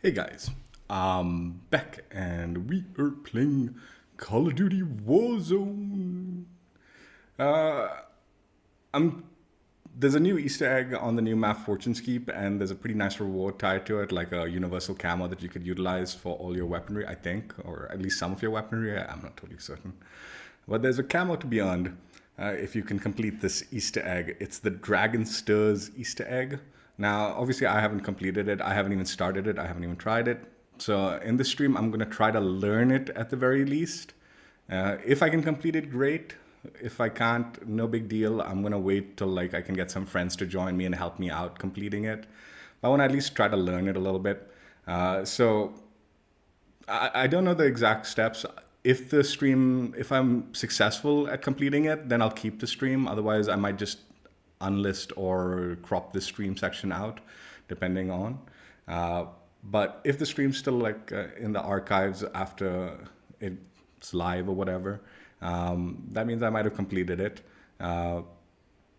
Hey guys, I'm back and we are playing Call of Duty Warzone. Uh, I'm There's a new Easter egg on the new map Fortune's Keep, and there's a pretty nice reward tied to it, like a universal camo that you could utilize for all your weaponry, I think, or at least some of your weaponry. I'm not totally certain, but there's a camo to be earned if you can complete this Easter egg. It's the Dragon Stirs Easter egg. Now, obviously, I haven't completed it. I haven't even started it. I haven't even tried it. So in this stream, I'm gonna try to learn it at the very least. If I can complete it, great. If I can't, no big deal. I'm gonna wait till like I can get some friends to join me and help me out completing it. I want to at least try to learn it a little bit. So I don't know the exact steps. If I'm successful at completing it, then I'll keep the stream. Otherwise, I might just unlist or crop the stream section out, depending on. Uh, but if the stream's still in the archives after it's live or whatever, that means I might have completed it. Uh,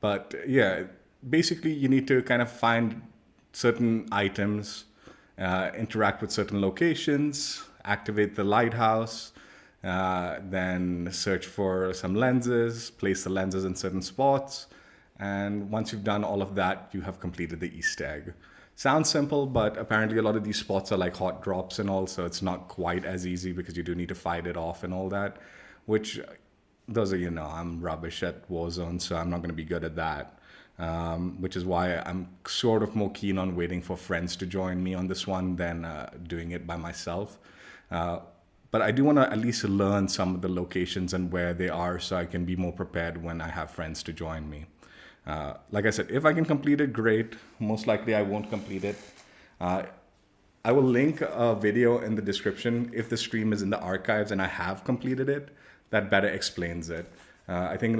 but yeah, basically, you need to kind of find certain items, interact with certain locations, activate the lighthouse, then search for some lenses, place the lenses in certain spots. And once you've done all of that, you have completed the Easter egg. Sounds simple, but apparently a lot of these spots are like hot drops and all, so it's not quite as easy because you do need to fight it off and all that, which those are, I'm rubbish at Warzone, so I'm not going to be good at that. Which is why I'm sort of more keen on waiting for friends to join me on this one than doing it by myself. But I do want to at least learn some of the locations and where they are so I can be more prepared when I have friends to join me. Like I said, if I can complete it, great. Most likely I won't complete it. Uh, I will link a video in the description if the stream is in the archives and I have completed it. That better explains it. I think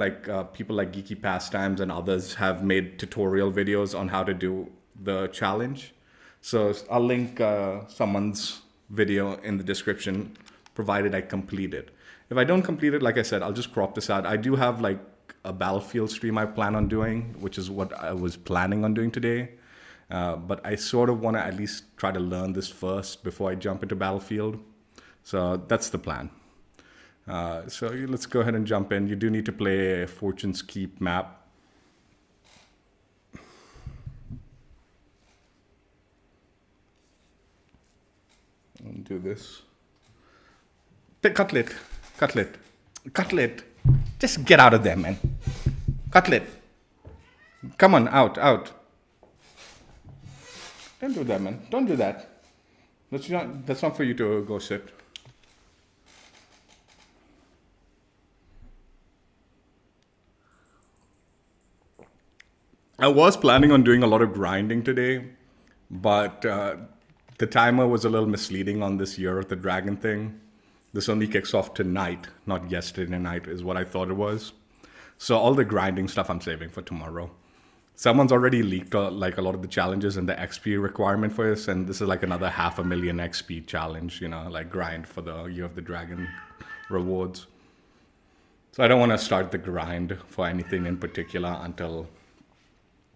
people like Geeky Pastimes and others have made tutorial videos on how to do the challenge. So I'll link someone's video in the description, provided I complete it. If I don't complete it, like I said, I'll just crop this out. I do have like a Battlefield stream I plan on doing, which is what I was planning on doing today. But I sort of want to at least try to learn this first before I jump into Battlefield. So that's the plan. So let's go ahead and jump in. You do need to play a Fortune's Keep map. And do this. Cutlet. Cutlet. Cutlet. Just get out of there, man. Cutlet. Come on, out, out. Don't do that, man. Don't do that. That's not for you to go sit. I was planning on doing a lot of grinding today, but the timer was a little misleading on this Year of the Dragon thing. This only kicks off tonight, not yesterday night, is what I thought it was. So all the grinding stuff I'm saving for tomorrow. Someone's already leaked like a lot of the challenges and the XP requirement for this, and this is like another 500,000 XP challenge, like grind for the Year of the Dragon rewards. So I don't want to start the grind for anything in particular until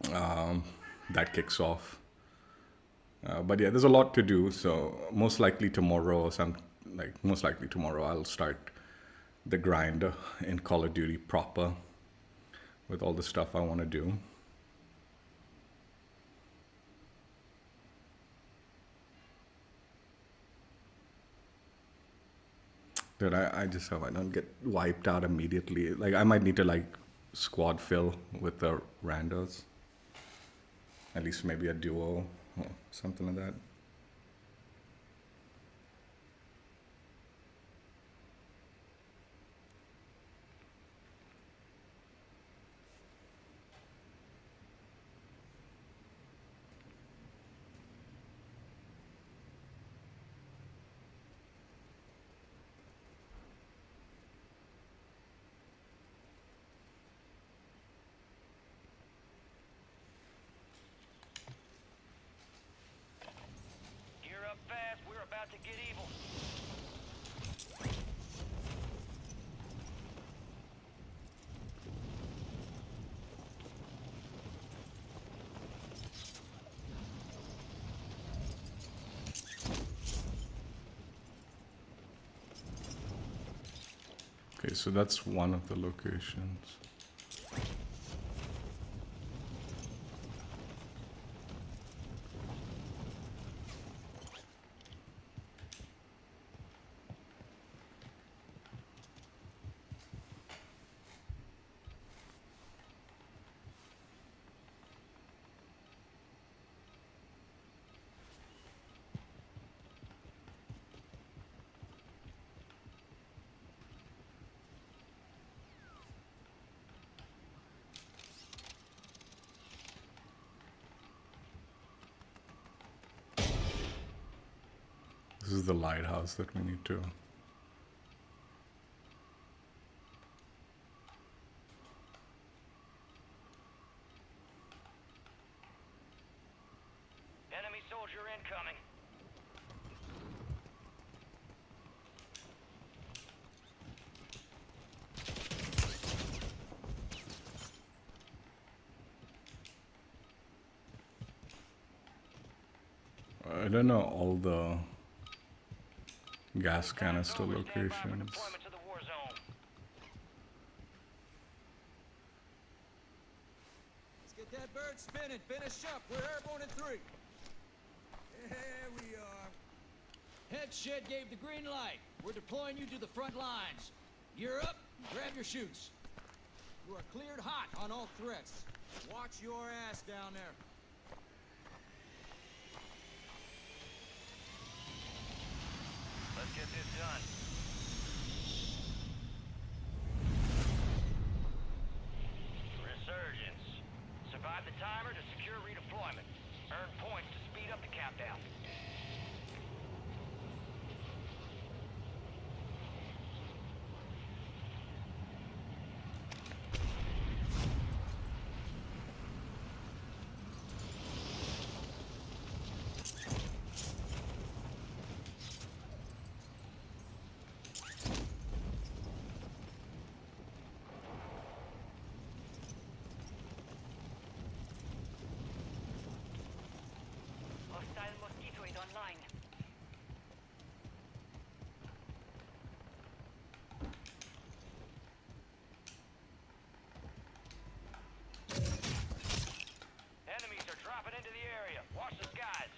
that kicks off. But yeah, there's a lot to do, so most likely tomorrow I'll start the grind in Call of Duty proper with all the stuff I want to do. Dude, I just hope I don't get wiped out immediately. Like I might need to like squad fill with the randos. At least maybe a duo or something like that. Okay, so that's one of the locations. This is the lighthouse that we need to. Enemy soldier incoming. I don't know all the gas canister locations. Deployment to the Warzone. Let's get that bird spinning. Finish up. We're airborne in 3. There we are. Head shed gave the green light. We're deploying you to the front lines. You're up. Grab your chutes. You are cleared hot on all threats. Watch your ass down there. Let's get this done. Resurgence. Survive the timer to secure redeployment. Earn points to speed up the countdown. Hostile mosquito is online. Enemies are dropping into the area. Watch the skies.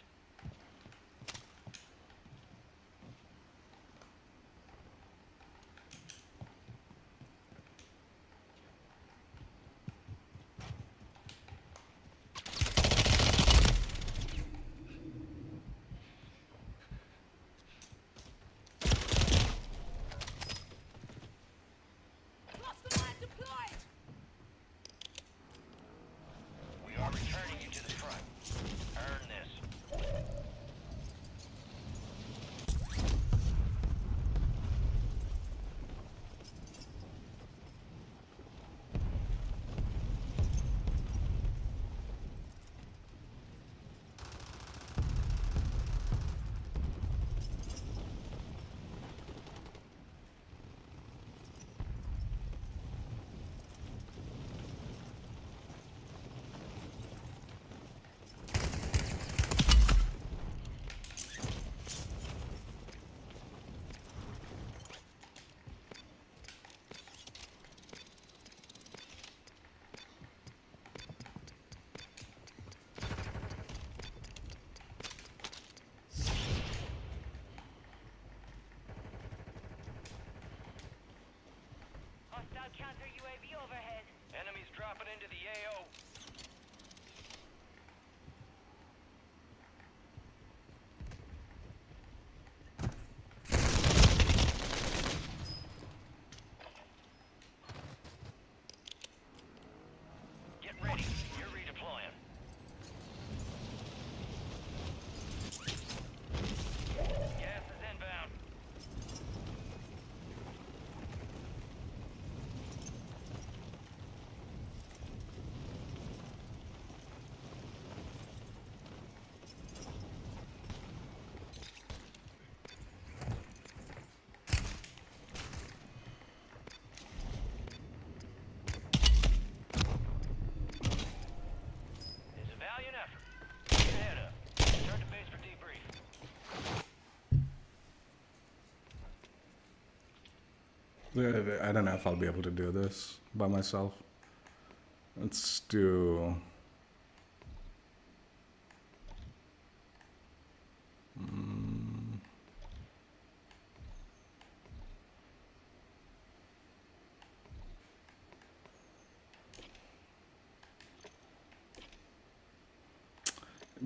We are returning you to the front. Earn this. Hostile counter UAV overhead. Enemies dropping into the AO. Get ready. You're redeploying. Gas is inbound. I don't know if I'll be able to do this by myself. Let's do...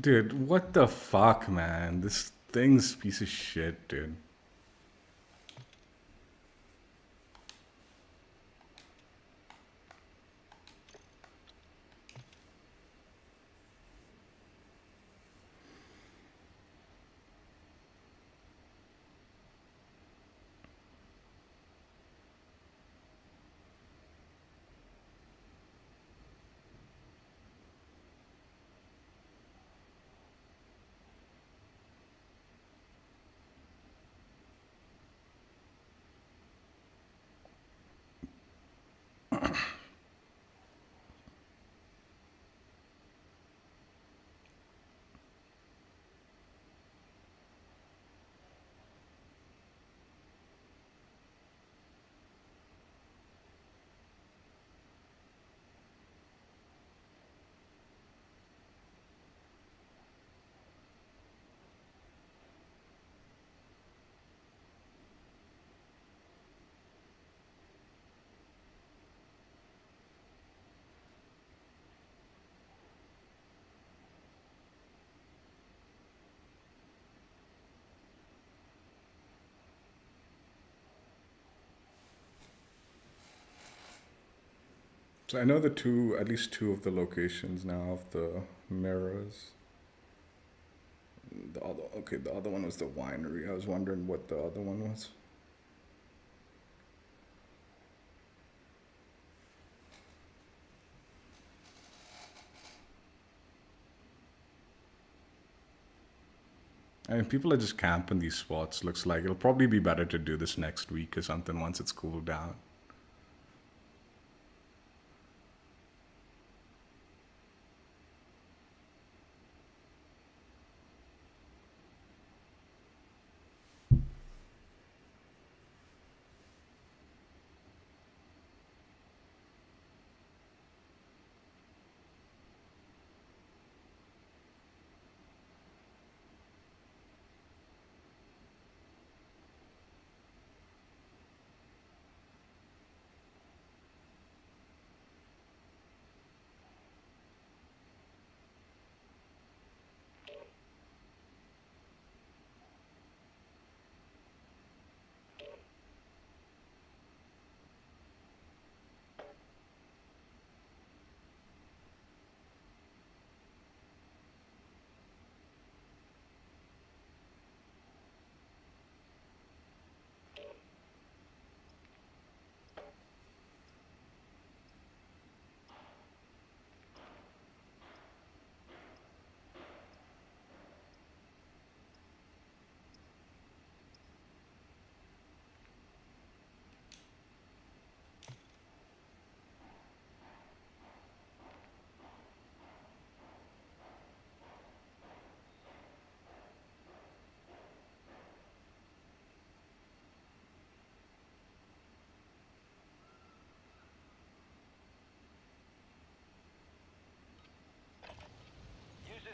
Dude, what the fuck, man? This thing's a piece of shit, dude. So I know at least two of the locations now of the mirrors. The other one was the winery. I was wondering what the other one was. I mean, people are just camping these spots. Looks like it'll probably be better to do this next week or something once it's cooled down.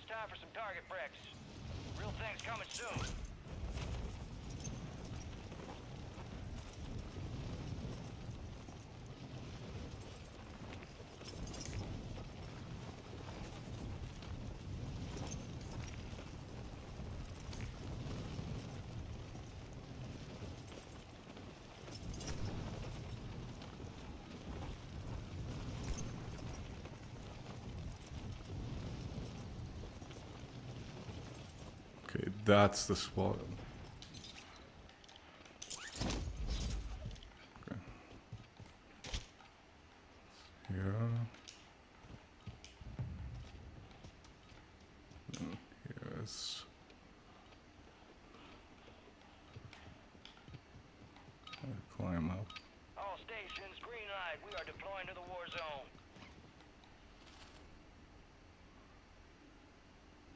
Time for some target practice. Real thing's coming soon. Okay, that's the spot. Okay. Here. And here's... climb up. All stations, green light. We are deploying to the war zone.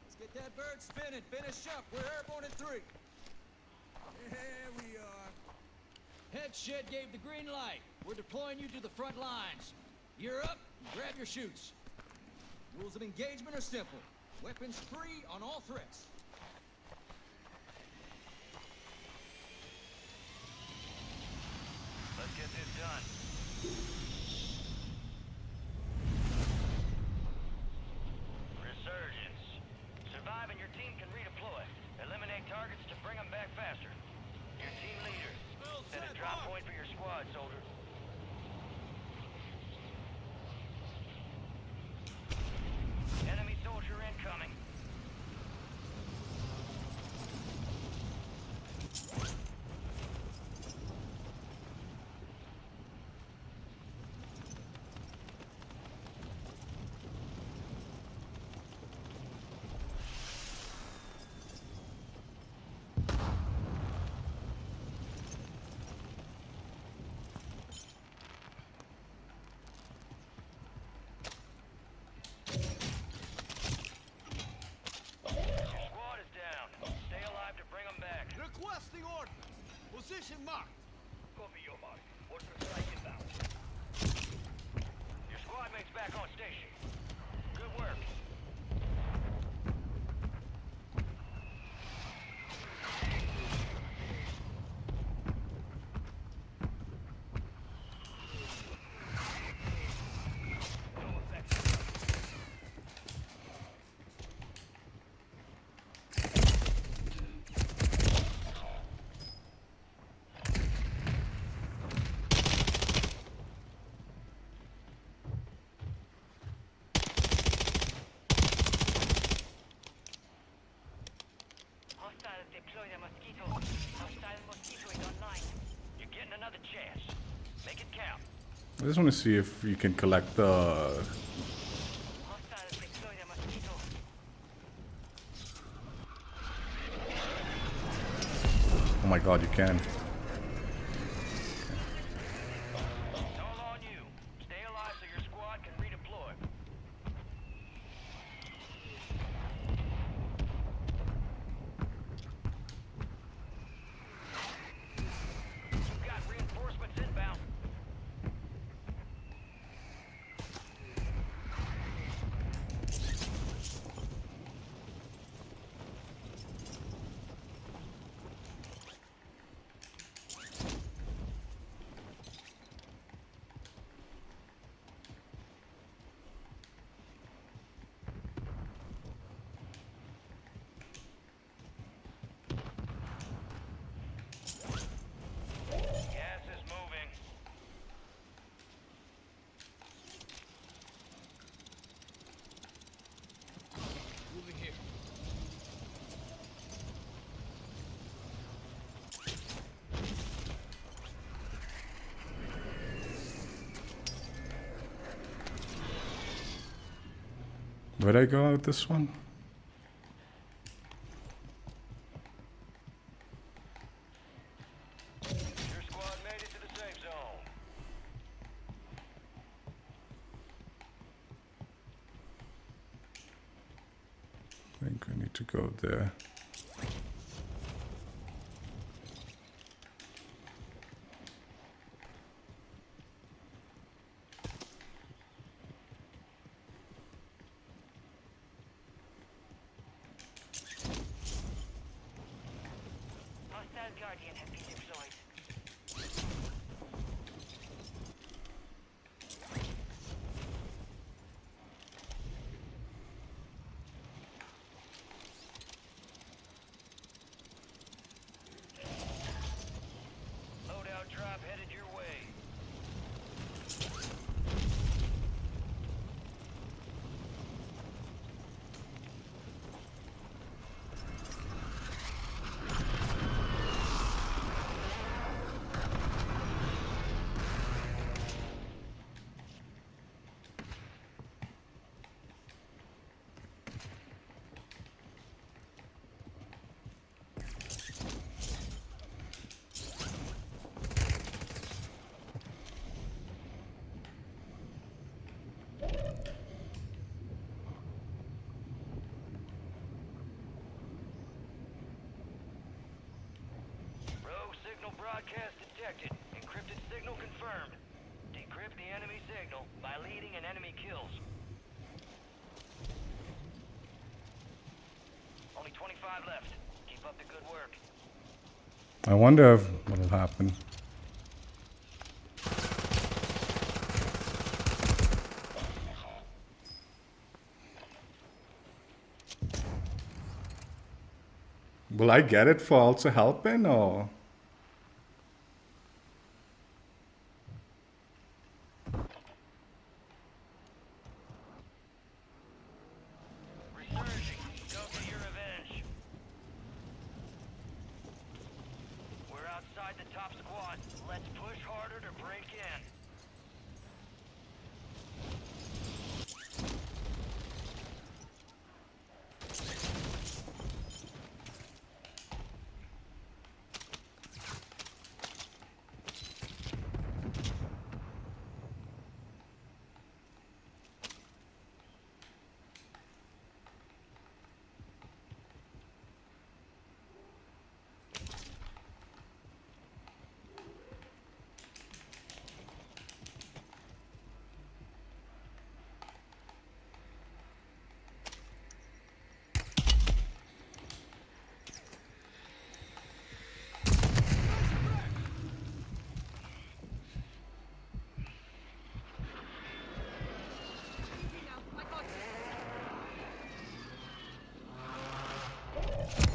Let's get that bird spinning. Finish up. We're airborne in 3. Here we are. Head shed gave the green light. We're deploying you to the front lines. You're up. Grab your chutes. Rules of engagement are simple. Weapons free on all threats. Let's get this done. Resurgence. Survive and your team can redeploy. Eliminate targets to bring them back faster. Your team leader. Set a drop point for your squad, soldier. Enemy soldier incoming. Requesting ordnance. Position marked. Copy your mark. Order strike inbound. Your squad mate's back on station. Good work. No effect. Hostile deploy the mosquito. Hostile mosquito is online. You're getting another chance. Make it count. I just want to see if you can collect the... Hostile deploy the mosquito. Oh my god, you can. It's all on you. Stay alive so your squad can redeploy. You've got reinforcements inbound. Gas is moving. Moving here. Where'd I go with this one? Your squad made it to the safe zone. I think I need to go there. Hostile Guardian has been deployed. Loadout drop headed your way. Rogue signal broadcast detected. detected. Encrypted signal confirmed. Decrypt the enemy signal by leading an enemy kills. Only 25 left. Keep up the good work. I wonder what'll happen. Will I get it for also helping, or? Resurging. Go get your revenge. We're outside the top squad. Let's push harder to break in.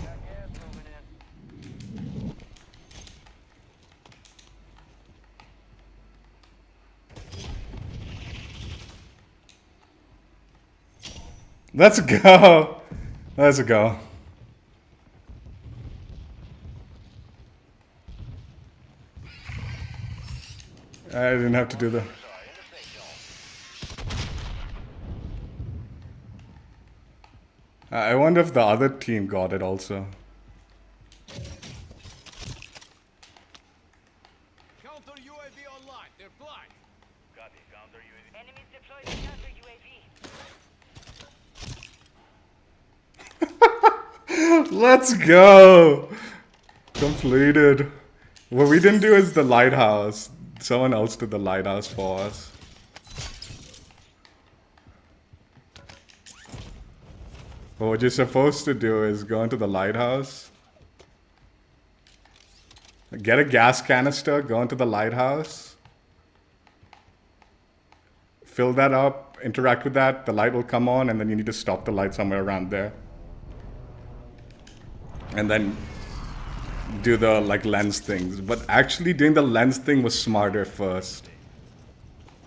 Got gas moving in. Let's go. Let's go. I didn't have to do the. Sorry, in the safe zone. I wonder if the other team got it also. Counter UAV online. They're blind. Copy. Counter UAV. Enemies deployed the counter UAV. Let's go. Completed. What we didn't do is the lighthouse. Someone else did the lighthouse for us. But what you're supposed to do is go into the lighthouse, get a gas canister, go into the lighthouse, fill that up, interact with that, the light will come on, and then you need to stop the light somewhere around there. And then do the like lens things. But actually doing the lens thing was smarter first,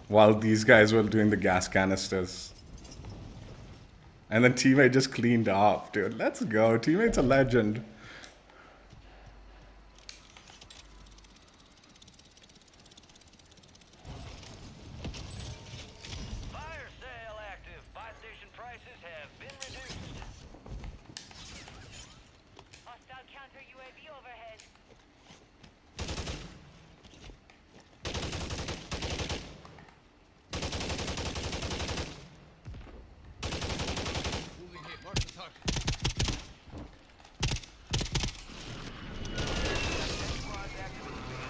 while these guys were doing the gas canisters. And then teammate just cleaned up, dude. Let's go. Teammate's a legend. Fire sale active. Buy station prices have been reduced. Hostile counter UAV overhead. Moving here. Mark the target. Squads active in the field.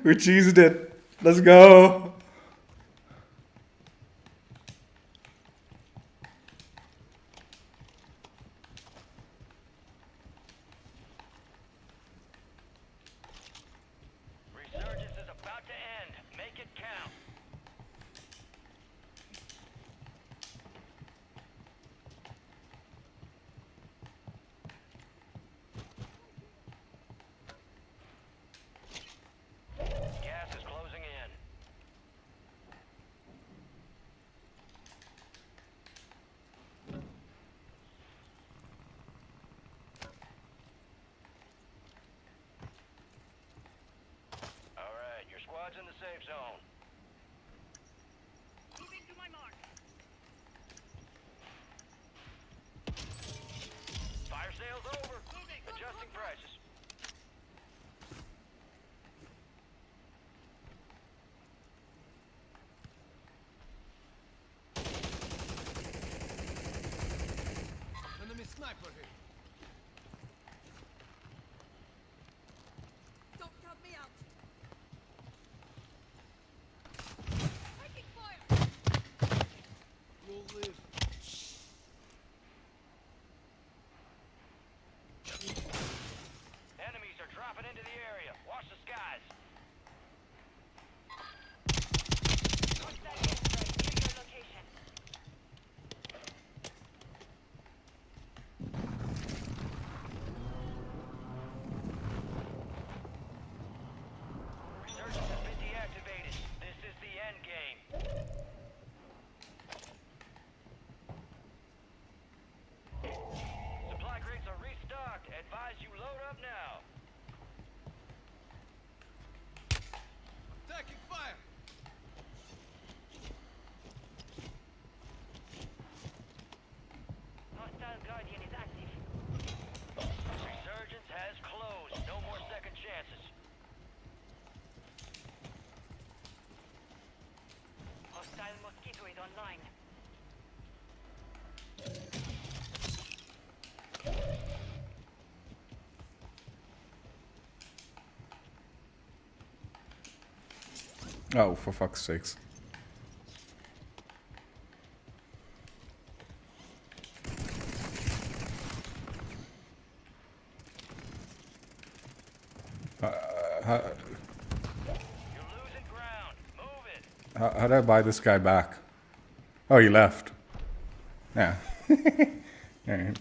We cheesed it. Let's go. Resurgence is about to end. Make it count. Gas is closing in. All right, your squad's in the safe zone. Moving to my mark. Fire sale's over. Moving. Adjusting prices. guys. Resurgence has been deactivated. This is the end game. Supply crates are restocked. Advise you load up now. Taking fire! Hostile Guardian is active. Resurgence has closed. No more second chances. Hostile Mosquito is online. Oh, for fuck's sakes. You're losing ground. Move it. How did I buy this guy back? Oh, he left. Yeah. Alright.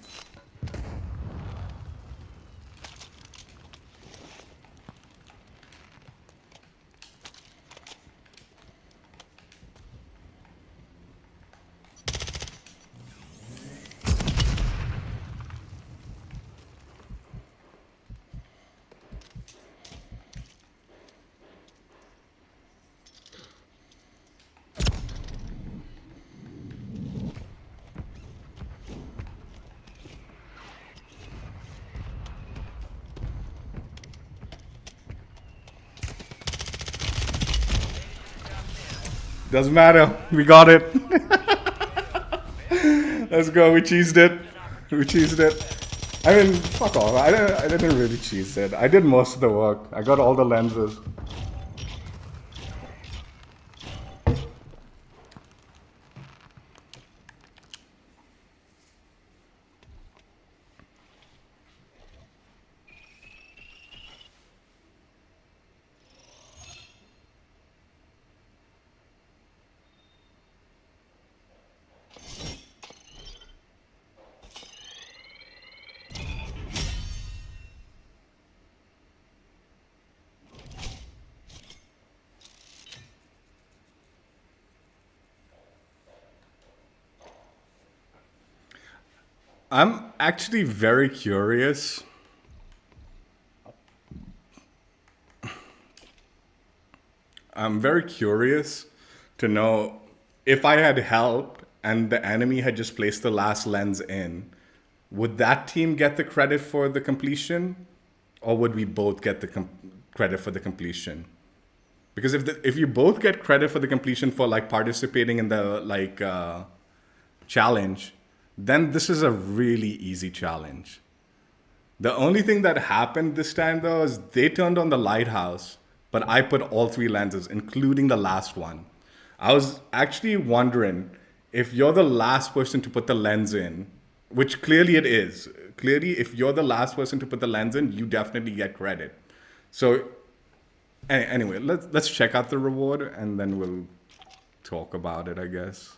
Doesn't matter. We got it. Let's go. We cheesed it. We cheesed it. I mean, fuck off. I didn't really cheese it. I did most of the work. I got all the lenses. I'm actually very curious. I'm very curious to know if I had help and the enemy had just placed the last lens in, would that team get the credit for the completion, or would we both get the credit for the completion? Because if you both get credit for the completion for like participating in the challenge, then this is a really easy challenge. The only thing that happened this time though is they turned on the lighthouse, but I put all 3 lenses, including the last one. I was actually wondering if you're the last person to put the lens in, which clearly it is. Clearly, if you're the last person to put the lens in, you definitely get credit. So anyway, let's check out the reward and then we'll talk about it, I guess.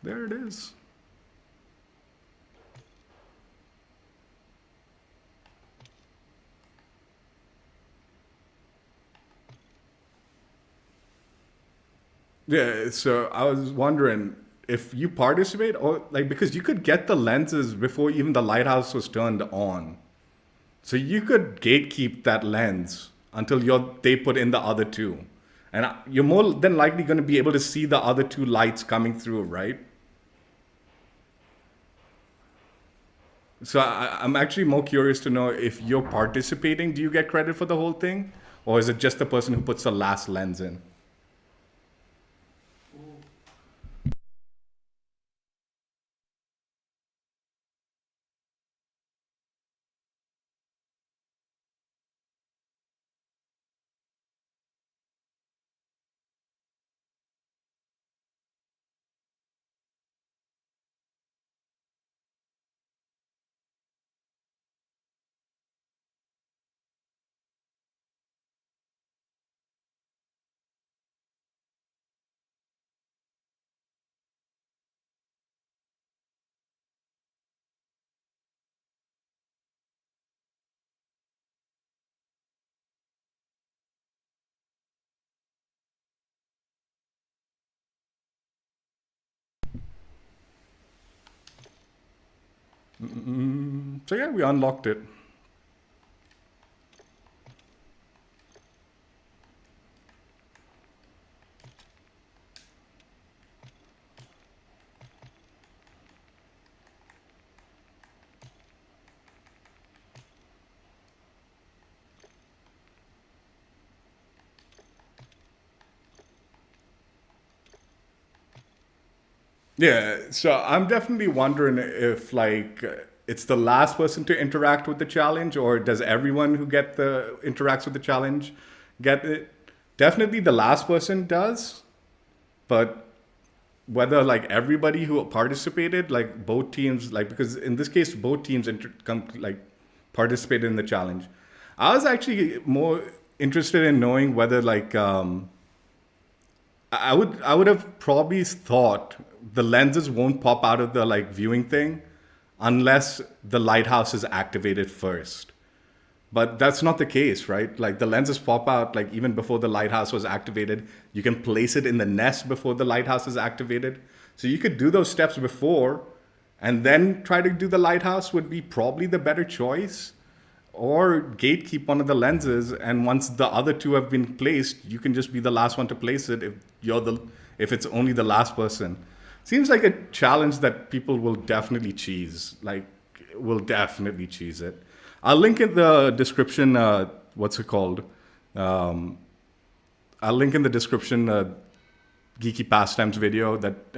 There it is. Yeah, so I was wondering if you participate or like because you could get the lenses before even the lighthouse was turned on. So you could gatekeep that lens until they put in the other 2. And you're more than likely going to be able to see the other 2 lights coming through, right? So I'm actually more curious to know if you're participating, do you get credit for the whole thing? Or is it just the person who puts the last lens in? So yeah, we unlocked it. Yeah, so I'm definitely wondering if like it's the last person to interact with the challenge, or does everyone who get the interacts with the challenge get it? Definitely the last person does, but whether like everybody who participated, like both teams, like because in this case both teams like participated in the challenge. I was actually more interested in knowing whether like I would have probably thought the lenses won't pop out of the like viewing thing unless the lighthouse is activated first. But that's not the case, right? Like the lenses pop out like even before the lighthouse was activated. You can place it in the nest before the lighthouse is activated. So you could do those steps before and then try to do the lighthouse would be probably the better choice. Or gatekeep one of the lenses, and once the other two have been placed, you can just be the last one to place it if it's only the last person. Seems like a challenge that people will definitely cheese. Like, will definitely cheese it. I'll link in the description. What's it called? Um, I'll link in the description geeky pastimes video that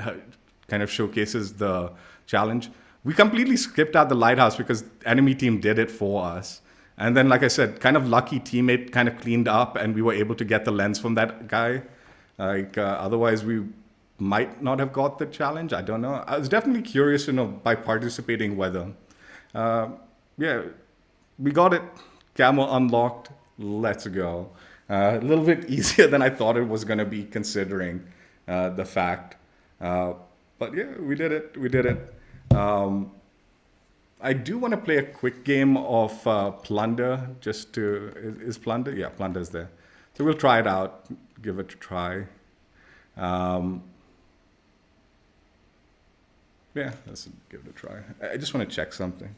kind of showcases the challenge. We completely skipped out the lighthouse because enemy team did it for us. And then, like I said, kind of lucky teammate kind of cleaned up, and we were able to get the lens from that guy. Like otherwise, we might not have got the challenge. I don't know. I was definitely curious to know by participating whether. Yeah, we got it. Camo unlocked. Let's go. A little bit easier than I thought it was going to be, considering the fact. But yeah, we did it. We did it. I do want to play a quick game of Plunder. Just to is Plunder? Yeah, Plunder's there. So we'll try it out. Give it a try. Yeah, let's give it a try. I just want to check something.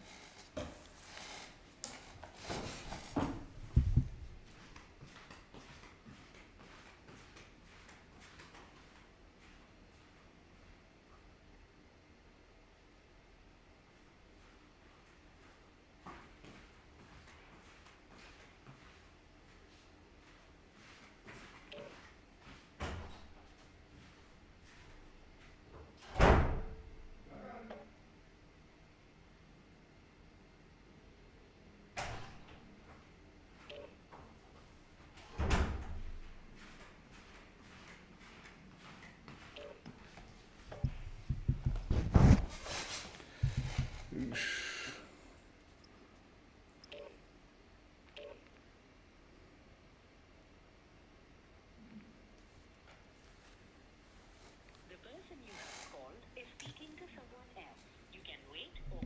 The person you have called is speaking to someone else. You can wait or...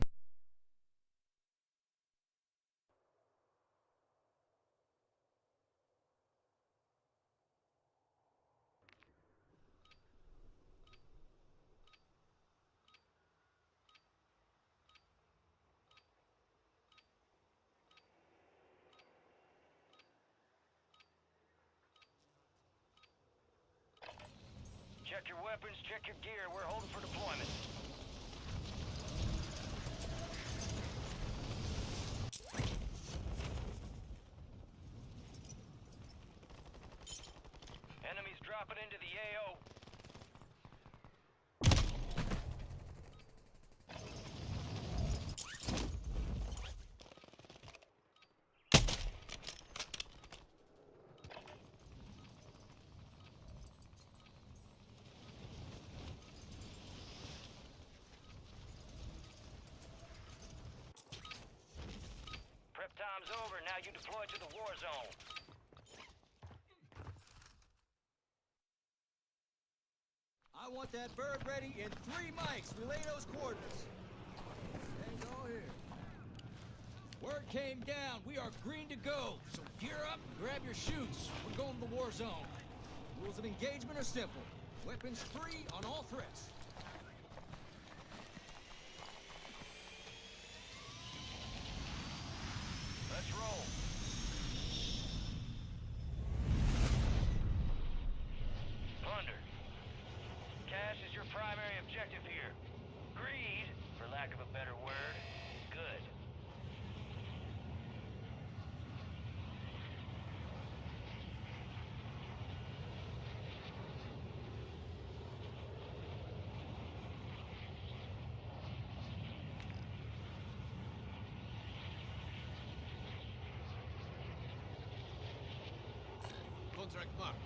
Check your weapons, check your gear. We're holding for deployment. Enemies dropping into the AO. Prep time's over. Now you deploy to the war zone. I want that bird ready in 3 mics. Relay those coordinates. Hang on here. Word came down. We are green to go. So gear up, grab your chutes. We're going to the war zone. Rules of engagement are simple. Weapons free on all threats. lack of a better word, good. Contract marked.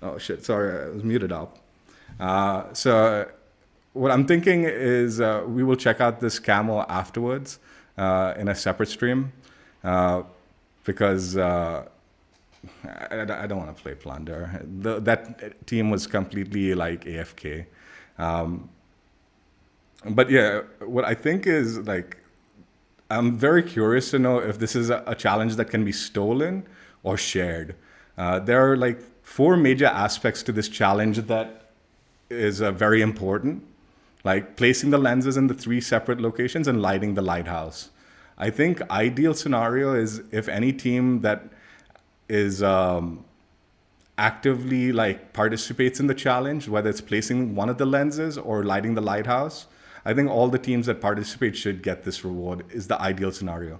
Oh shit! Sorry, I was muted up. So what I'm thinking is we will check out this camo afterwards in a separate stream because I don't want to play plunder. That team was completely like AFK. But yeah, what I think is like I'm very curious to know if this is a challenge that can be stolen or shared. There are like four major aspects to this challenge that is very important, like placing the lenses in the three separate locations and lighting the lighthouse. I think ideal scenario is if any team that is actively like participates in the challenge, whether it's placing one of the lenses or lighting the lighthouse, I think all the teams that participate should get this reward is the ideal scenario.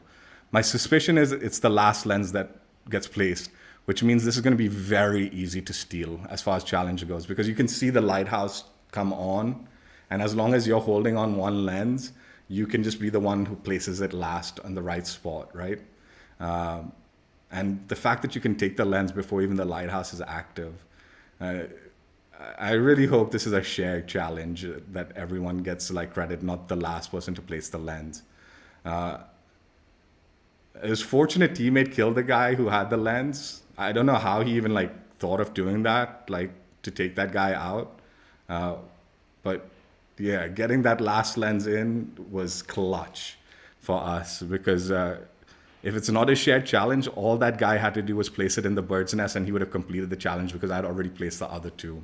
My suspicion is it's the last lens that gets placed, which means this is going to be very easy to steal as far as challenge goes, because you can see the lighthouse come on, and as long as you're holding on one lens, you can just be the one who places it last on the right spot, right? And the fact that you can take the lens before even the lighthouse is active, I really hope this is a shared challenge that everyone gets like credit, not the last person to place the lens. His fortunate teammate killed the guy who had the lens. I don't know how he even like thought of doing that, like to take that guy out. But yeah, getting that last lens in was clutch for us because If it's not a shared challenge, all that guy had to do was place it in the bird's nest and he would have completed the challenge because I'd already placed the other two.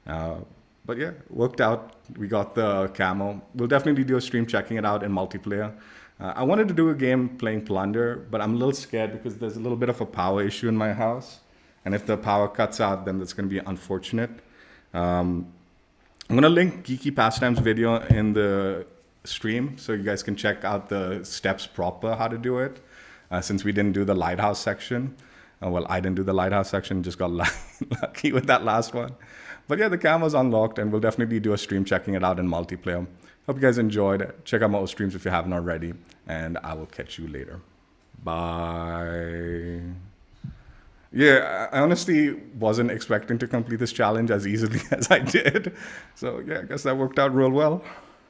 But yeah, worked out. We got the camo. We'll definitely do a stream checking it out in multiplayer. I wanted to do a game playing Plunder, but I'm a little scared because there's a little bit of a power issue in my house. And if the power cuts out, then that's going to be unfortunate. I'm going to link Geeky Pastimes video in the stream so you guys can check out the steps proper how to do it. Since we didn't do the lighthouse section. Well, I didn't do the lighthouse section, just got lucky with that last one. But yeah, the camo's unlocked and we'll definitely do a stream checking it out in multiplayer. Hope you guys enjoyed. Check out my old streams if you haven't already. And I will catch you later. Bye. Yeah, I honestly wasn't expecting to complete this challenge as easily as I did. So yeah, I guess that worked out real well.